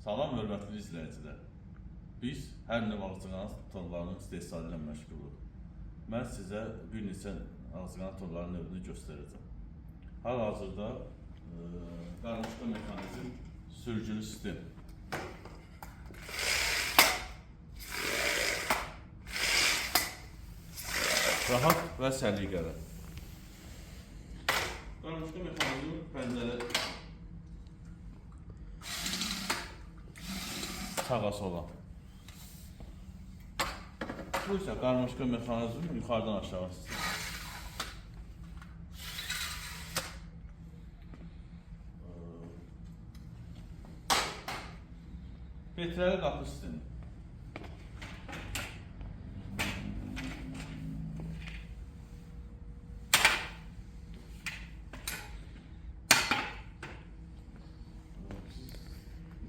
Salam hörmətli izləyicilər. Biz hər növ ağcaqanad tonlarının istehsalı ilə məşğuluq. Mən sizə bir neçə ağcaqanad tonlarının növünü göstərəcəm. Hal-hazırda qarışqa mexanizm sürgülü sistem. Rahat və səliqəli. Qarışqa mexanizm pəncərə sağası olan. Bu ise qarışqa mexanizm yuxarıdan aşağı sistem. Filtreli qapı sistemi.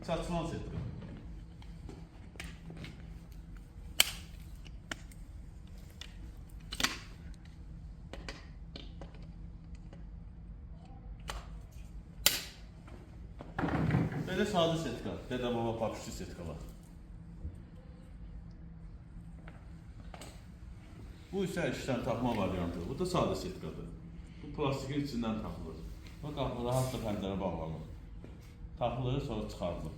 İç açılan setdir. Belə sadə setka, dədə-baba papişli setkalar. Bu isə içdən taxma variantı. Bu da sadə setkadır. Bu plastikin içindən taxılır. Bu qapı rahatla pəncərə bağlanır. Taxılır, sonra çıxarılır.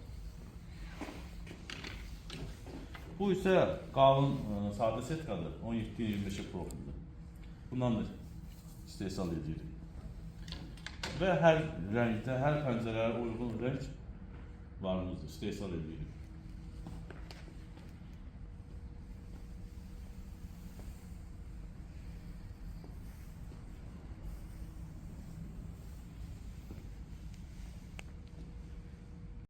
Bu isə qalın sadə setkadır. 17-25 profildir. Bundan da istehsal edirik. Və hər rəngdə, hər pəncərəyə uyğun rəng varımızdır, istehsal edirik.